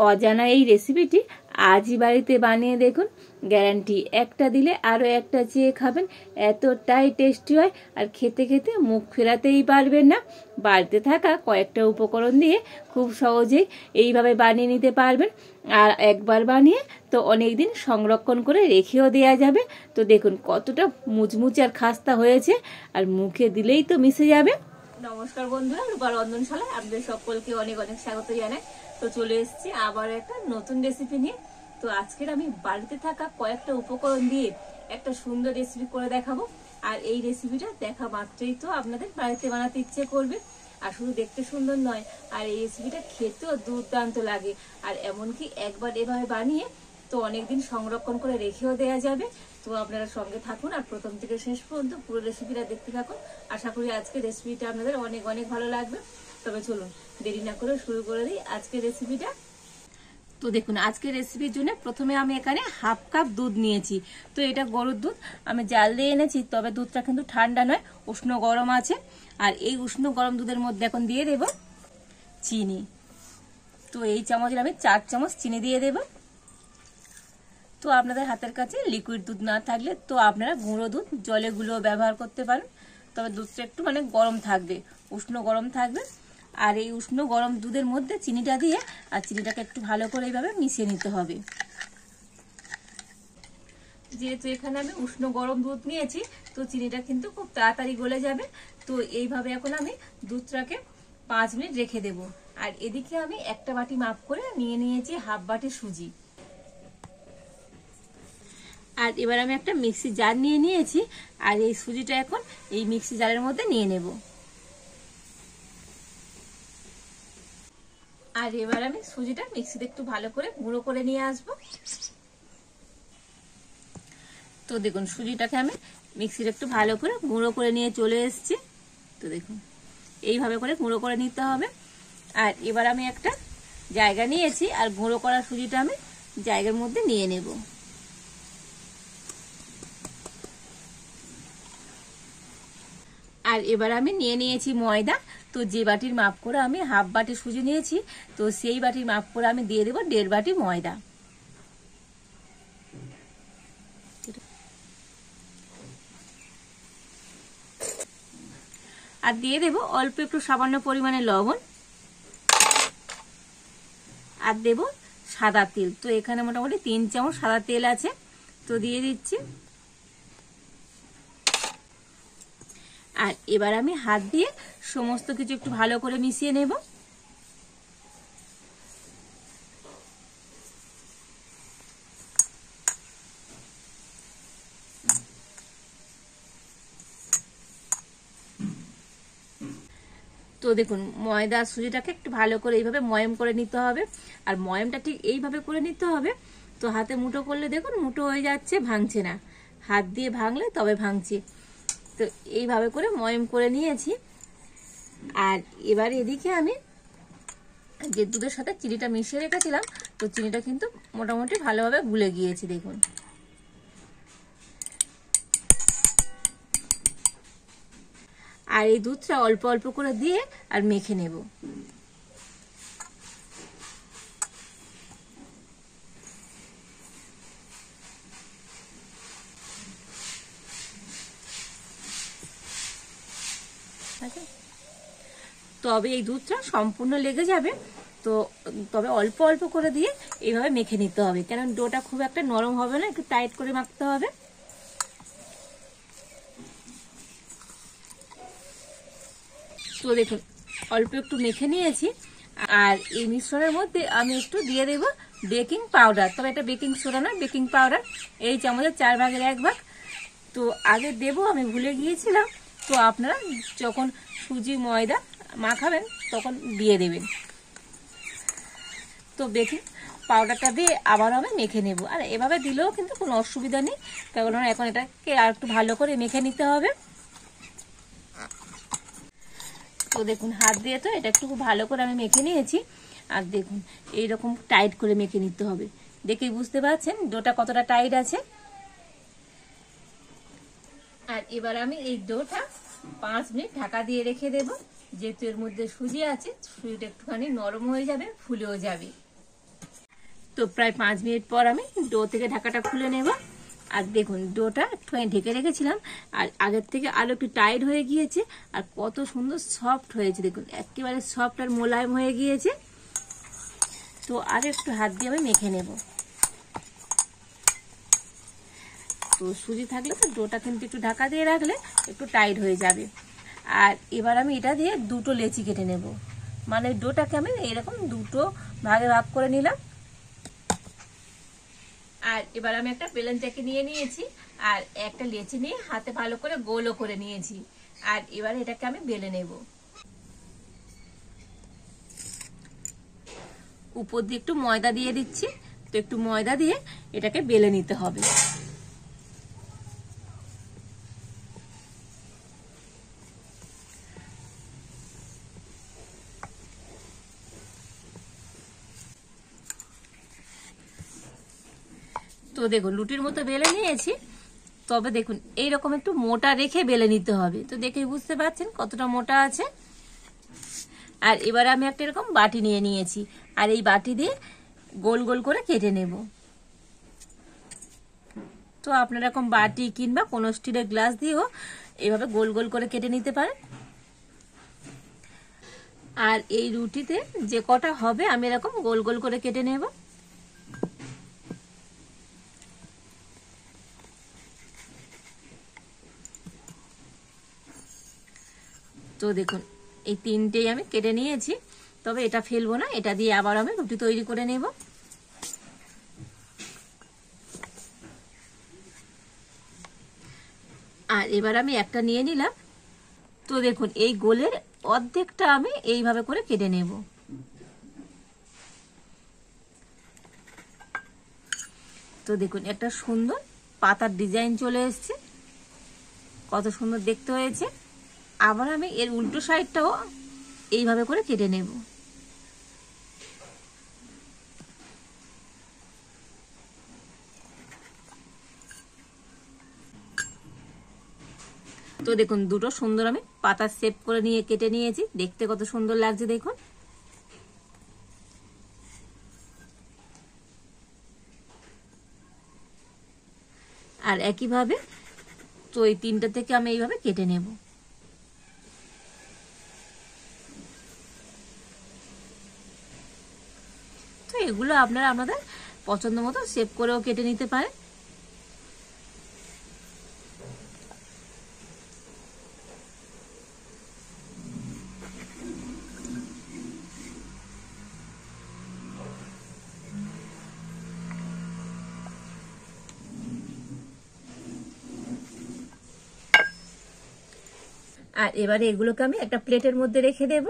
অজানা এই রেসিপিটি আজই বাড়িতে বানিয়ে দেখুন, গ্যারান্টি একটা দিলে আরও একটা চেয়ে খাবেন, এতটাই টেস্টি হয় আর খেতে খেতে মুখ ফেরাতেই পারবেন না। বাড়িতে থাকা কয়েকটা উপকরণ দিয়ে খুব সহজেই এইভাবে বানিয়ে নিতে পারবেন, আর একবার বানিয়ে তো অনেক দিন সংরক্ষণ করে রেখেও দেওয়া যাবে। তো দেখুন কতটা মুচমুচে আর খাস্তা হয়েছে, আর মুখে দিলেই তো মিশে যাবে। নমস্কার বন্ধুরা, রূপা রন্ধনশালায় আপনাদের সকলকে অনেক অনেক স্বাগত জানাই। তো চলে এসেছি আবার একটা নতুন রেসিপি নিয়ে। তো আজকের আমি বাড়িতে থাকা কয়েকটা উপকরণ দিয়ে একটা সুন্দর রেসিপি করে দেখাবো। আর এই রেসিপিটা দেখা মাত্রই তো আপনাদের বাড়িতে বানাতে ইচ্ছে করবে। আর শুধু দেখতে সুন্দর নয়, আর এই রেসিপিটা খেতেও দুর্দান্ত লাগে। আর এমনকি একবার এভাবে বানিয়ে তো অনেকদিন সংরক্ষণ করে রেখেও দেওয়া যাবে। তো আপনারা সঙ্গে থাকুন আর প্রথম থেকে শেষ পর্যন্ত পুরো রেসিপিটা দেখতে থাকুন। আশা করি আজকে রেসিপিটা আপনাদের অনেক অনেক ভালো লাগবে। তবে চলুন দেরি না করে শুরু করে দিই আজকের রেসিপিটা। তো দেখুন আজকের রেসিপির জন্য প্রথমে আমি এখানে হাফ কাপ দুধ নিয়েছি। তো এটা গরুর দুধ, আমি জাল দিয়ে এনেছি, তবে দুধটা কিন্তু ঠান্ডা নয়, উষ্ণ গরম আছে। আর এই উষ্ণ গরম দুধের মধ্যে এখন দিয়ে দেব চিনি। তো এই চামচের আমি 4 চামচ চিনি দিয়ে দেব। তো আপনাদের হাতের কাছে লিকুইড দুধ না থাকলে তো আপনারা গুঁড়ো দুধ জলে গুঁড়ো ব্যবহার করতে পারেন। তবে দুধটা একটু গরম থাকবে, উষ্ণ গরম থাকবে। আর এই উষ্ণ গরম দুধের মধ্যে চিনিটা দিয়ে আর চিনিটাকে একটু ভালো করে এইভাবে মিশিয়ে নিতে হবে। যেহেতু এখানে আমি উষ্ণ গরম দুধ নিয়েছি, তো চিনিটা কিন্তু খুব তাড়াতাড়ি গলে যাবে। তো এইভাবে এখন আমি দুধটাকে 5 মিনিট রেখে দেব। আর এদিকে আমি একটা বাটি মাপ করে নিয়ে নিয়েছি হাফ বাটি সুজি। আর এবার আমি একটা মিক্সি জার নিয়ে নিয়েছি, আর এই সুজিটা এখন এই মিক্সি জারের মধ্যে নিয়ে নেব। আর এবার আমি সুজিটা মিক্সিতে একটু ভালো করে গুঁড়ো করে নিয়ে আসবো। তো দেখুন সুজিটাকে আমি মিক্সিতে একটু ভালো করে গুঁড়ো করে নিয়ে চলে এসেছি। তো দেখুন এইভাবে করে গুঁড়ো করে নিতে হবে। আর এবার আমি একটা জায়গা নিয়েছি, আর গুঁড়ো করা সুজিটা আমি জায়গার মধ্যে নিয়ে নেব। আর এবার আমি নিয়ে নিয়েছি ময়দা। তো যে বাটির মাপ করে আমি হাফ বাটি সুজি নিয়েছি, তো সেই বাটির মাপ করে আমি দিয়ে দেবো 1.5 বাটি ময়দা। আর দিয়ে দেব অল্প একটু সামান্য পরিমাণে লবণ। আর দেব সাদা তেল। তো এখানে মোটামুটি 3 চামচ সাদা তেল আছে, তো দিয়ে দিচ্ছি। আর এবার আমি হাত দিয়ে সমস্ত কিছু একটু ভালো করে মিশিয়ে নেব। তো দেখুন ময়দা সুজিটাকে একটু ভালো করে এইভাবে ময়ম করে নিতে হবে। আর ময়মটা ঠিক এইভাবে করে নিতে হবে। তো হাতে মুঠো করলে দেখুন মুঠো হয়ে যাচ্ছে, ভাঙছে না। হাত দিয়ে ভাঙলে তবে ভাঙছে। তো এইভাবে করে ময়ম করে নিয়েছি। আর এবার এদিকে আমি যে দুধের সাথে চিনিটা মিশিয়ে রেখেছিলাম, তো চিনিটা কিন্তু মোটামুটি ভালোভাবে গুলে গিয়েছে দেখুন। আর এই দুধটা অল্প অল্প করে দিয়ে আর মেখে নেব। তবে এই দুধটা সম্পূর্ণ লেগে যাবে, তো তবে অল্প অল্প করে দিয়ে এইভাবে মেখে নিতে হবে, কারণ ডোটা খুব একটা নরম হবে না, একটু টাইট করে মাখতে হবে। তো দেখুন অল্প একটু মেখে নিয়েছি। আর এই মিশ্রণের মধ্যে আমি একটু দিয়ে দেব বেকিং পাউডার। তবে এটা বেকিং সোডা না, বেকিং পাউডার। এই চামচের 4 ভাগের 1 ভাগ। তো আগে দেব, আমি ভুলে গিয়েছিলাম। তো আপনারা যখন সুজি ময়দা মাখাবেন তখন দিয়ে দেবেন। তো বেকিং পাউডারটা দিয়ে আবার আমি মেখে নেব। আর এভাবে দিলেও কিন্তু কোনো অসুবিধা নেই, কারণ এখন এটাকে আর একটু ভালো করে মেখে নিতে হবে। তো দেখুন হাত দিয়ে তো এটা একটু ভালো করে আমি মেখে নিয়েছি। আর দেখুন এইরকম টাইট করে মেখে নিতে হবে। দেখেই বুঝতে পারছেন ডোটা কতটা টাইট আছে। আর এবার আমি এই ডোটা 5 মিনিট ঢাকা দিয়ে রেখে দেব। যেহেতু এর মধ্যে সুজি আছে, সুজিটা একটুখানি নরম হয়ে যাবে, ফুলেও যাবে। তো প্রায় 5 মিনিট পর আমি ডো থেকে ঢাকাটা খুলে নেব। আর দেখুন ডোটা একটুখানি ঢেকে রেখেছিলাম, আর আগের থেকে আরো একটু টাইট হয়ে গিয়েছে, আর কত সুন্দর সফট হয়েছে দেখুন, একেবারে সফট আর মোলায়েম হয়ে গিয়েছে। তো আর একটু হাত দিয়ে আমি মেখে নেব। তো সুজি থাকলে তো ডোটা কিন্তু একটু ঢাকা দিয়ে রাখলে একটু টাইট হয়ে যাবে। আর এবার আমি এটা দিয়ে দুটো লেচি কেটে নেব, মানে ডোটাকে আমি এরকম দুটো ভাগে ভাগ করে নিলাম। আর এবার আমি একটা প্লেন চাকি নিয়ে নিয়েছি, আর একটা লেচি নিয়ে হাতে ভালো করে গোলও করে নিয়েছি। আর এবার এটাকে আমি বেলে নেব। উপর দিয়ে একটু ময়দা দিয়ে দিচ্ছি, তো একটু ময়দা দিয়ে এটাকে বেলে নিতে হবে। তো দেখুন লুটির মতো বেলে নিয়েছি, তবে দেখুন এইরকম একটু মোটা রেখে বেলে নিতে হবে। তো দেখে বুঝতে পারছেন কতটা মোটা আছে। আর এবার আমি একটা এরকম বাটি নিয়ে নিয়েছি, আর এই বাটি দিয়ে গোল গোল করে কেটে নেব। তো আপনারা এরকম বাটি কিংবা কোনো স্টিলের গ্লাস দিয়েও এইভাবে গোল গোল করে কেটে নিতে পারেন। আর এই রুটিতে যে কটা হবে আমি এরকম গোল গোল করে কেটে নেব। তো দেখুন এই তিনটেই আমি কেটে নিয়েছি, তবে এটা ফেলবো না, এটা দিয়ে আবার আমি রুটি তৈরি করে নেব। আর এবার আমি একটা নিয়ে নিলাম। তো দেখুন এই গোলের অর্ধেকটা আমি এইভাবে করে কেটে নেব। তো দেখুন একটা সুন্দর পাতার ডিজাইন চলে এসেছে, কত সুন্দর দেখতে হয়েছে। আবার আমি এর উল্টো সাইডটাও এইভাবে করে কেটে নেব। তো দেখুন দুটো সুন্দর আমি পাতার শেপ করে নিয়ে কেটে নিয়েছি, দেখতে কত সুন্দর লাগছে দেখুন। আর একইভাবে তো এই তিনটা থেকে আমি এইভাবে কেটে নেব। তো এগুলো আপনারা আপনাদের পছন্দ মতো শেপ করেও কেটে নিতে পারেন। আর এবারে এগুলোকে আমি একটা প্লেটের মধ্যে রেখে দেব।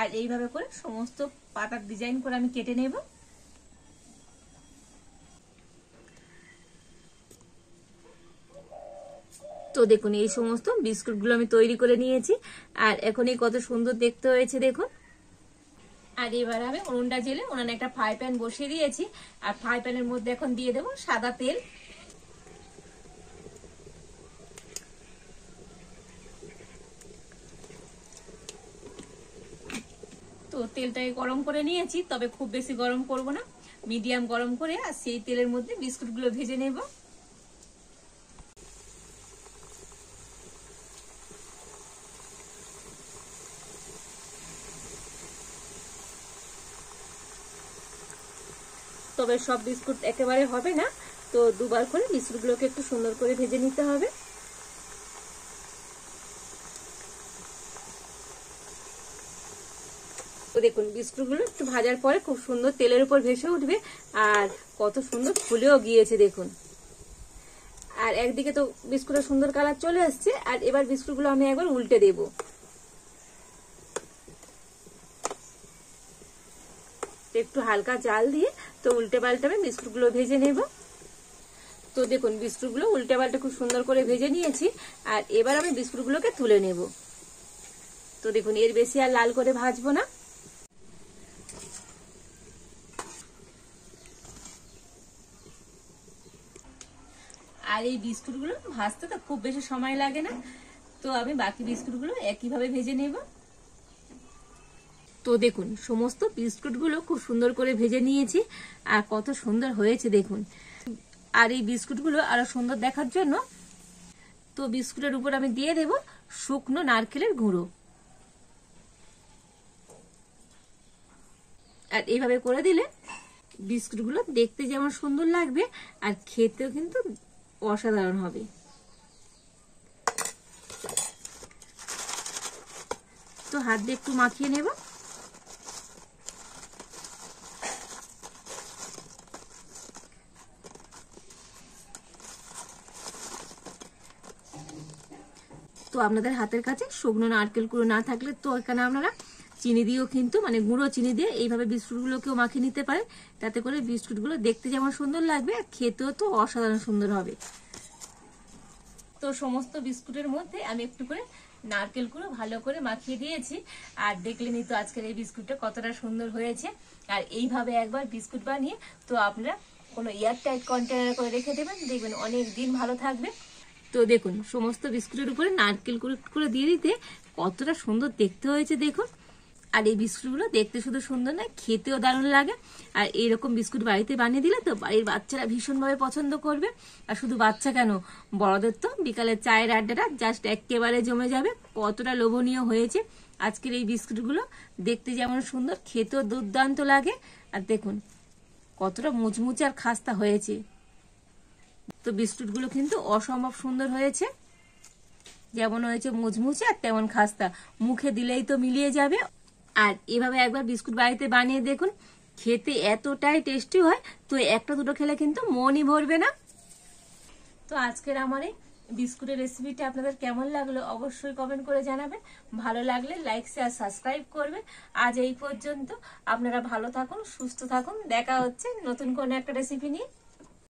আর এইভাবে করে সমস্ত পাতার ডিজাইন করে আমি কেটে নেব। তো দেখুন এই সমস্ত বিস্কুটগুলো আমি তৈরি করে নিয়েছি, আর এখন এই কত সুন্দর দেখতে হয়েছে দেখুন। আর এবার আমি উনুনটা জেলে উনানে একটা ফ্রাই প্যান বসিয়ে দিয়েছি, আর ফ্রাই প্যানের মধ্যে এখন দিয়ে দেবো সাদা তেল। তো তেলটাকে গরম করে নিয়েছি, তবে খুব বেশি গরম করব না, মিডিয়াম গরম করে আর সেই তেলের মধ্যে বিস্কুটগুলো ভেজে নেব। তবে সব বিস্কুট একেবারে হবে না, তো দুবার করে বিস্কুটগুলোকে একটু সুন্দর করে ভেজে নিতে হবে। তো দেখুন বিস্কুটগুলো একটু ভাজার পরে খুব সুন্দর তেলের উপর ভেসে উঠবে, আর কত সুন্দর ফুলেও গিয়েছে দেখুন। আর একদিকে তো বিস্কুটের সুন্দর কালার চলে আসছে, আর এবার বিস্কুটগুলো আমি একবার উল্টে দেব। একটু হালকা জাল দিয়ে তো উল্টে পাল্টে আমি বিস্কুটগুলো ভেজে নেব। তো দেখুন বিস্কুটগুলো উল্টে পাল্টে খুব সুন্দর করে ভেজে নিয়েছি, আর এবার আমি বিস্কুটগুলোকে তুলে নেব। তো দেখুন এর বেশি আর লাল করে ভাজবো না। আর এই বিস্কুটগুলো ভাজতে তো খুব বেশি সময় লাগে না, তো আমি বাকি বিস্কুটগুলো একইভাবে ভেজে নেব। তো দেখুন সমস্ত বিস্কুটগুলো খুব সুন্দর করে ভেজে নিয়েছি, আর কত সুন্দর হয়েছে দেখুন। আর এই বিস্কুটগুলো আরো সুন্দর দেখার জন্য তো বিস্কুটের উপর আমি দিয়ে দেব শুকনো নারকেলের গুঁড়ো। আর এইভাবে করে দিলে বিস্কুটগুলো দেখতে যেমন সুন্দর লাগবে আর খেতেও কিন্তু অসাধারণ হবে। তো হাত দিয়ে একটু মাখিয়ে নেব। তো আপনাদের হাতের কাছে শুকনো নারকেল গুঁড়ো না থাকলে তো এখানে আপনারা চিনি দিয়েও কিন্তু মানে গুঁড়ো চিনি দিয়ে এইভাবে বিস্কুটগুলোকেও মাখিয়ে নিতে পারেন, তাতে করে বিস্কুটগুলো দেখতে যেমন সুন্দর লাগবে আর খেতেও তো অসাধারণ সুন্দর হবে। তো সমস্ত বিস্কুটের মধ্যে আমি একটু করে নারকেল গুঁড়ো ভালো করে মাখিয়ে দিয়েছি, আর দেখলেনই তো আজকের এই বিস্কুটটা কতটা সুন্দর হয়েছে। আর এইভাবে একবার বিস্কুট বানিয়ে তো আপনারা কোনো এয়ারটাইট কন্টেনারে করে রেখে দেবেন, দেখবেন অনেক দিন ভালো থাকবে। তো দেখুন সমস্ত বিস্কুটের উপরে নারকেল করে দিয়ে দিতে কতটা সুন্দর দেখতে হয়েছে দেখুন। আর এই বিস্কুটগুলো দেখতে শুধু সুন্দর নয়, খেতেও দারুণ লাগে। আর এইরকম বিস্কুট বাড়িতে বানিয়ে দিলে তো বাড়ির বাচ্চারা ভীষণভাবে পছন্দ করবে। আর শুধু বাচ্চা কেন, বড়দের তো বিকালে চায়ের আড্ডাটা জাস্ট একেবারে জমে যাবে। কতটা লোভনীয় হয়েছে আজকের এই বিস্কুটগুলো, দেখতে যেমন সুন্দর খেতেও দুর্দান্ত লাগে। আর দেখুন কতটা মুচমুচে আর খাস্তা হয়েছে। তো বিস্কুটগুলো কিন্তু অসম্ভব সুন্দর হয়েছে, যেমন হয়েছে মুচমুচে আর তেমন খাস্তা, মুখে দিলেই তো মিলিয়ে যাবে। আর এভাবে একবার বিস্কুট বাড়িতে বানিয়ে দেখুন, খেতে এতটাই টেস্টি হয়, তো একটা দুটো খেলে কিন্তু মনই ভরবে না। তো আজকের আমার এই বিস্কুটের রেসিপিটা আপনাদের কেমন লাগলো অবশ্যই কমেন্ট করে জানাবেন। ভালো লাগলে লাইক শেয়ার সাবস্ক্রাইব করবেন। আজ এই পর্যন্ত, আপনারা ভালো থাকুন, সুস্থ থাকুন, দেখা হচ্ছে নতুন কোনো একটা রেসিপি নিয়ে।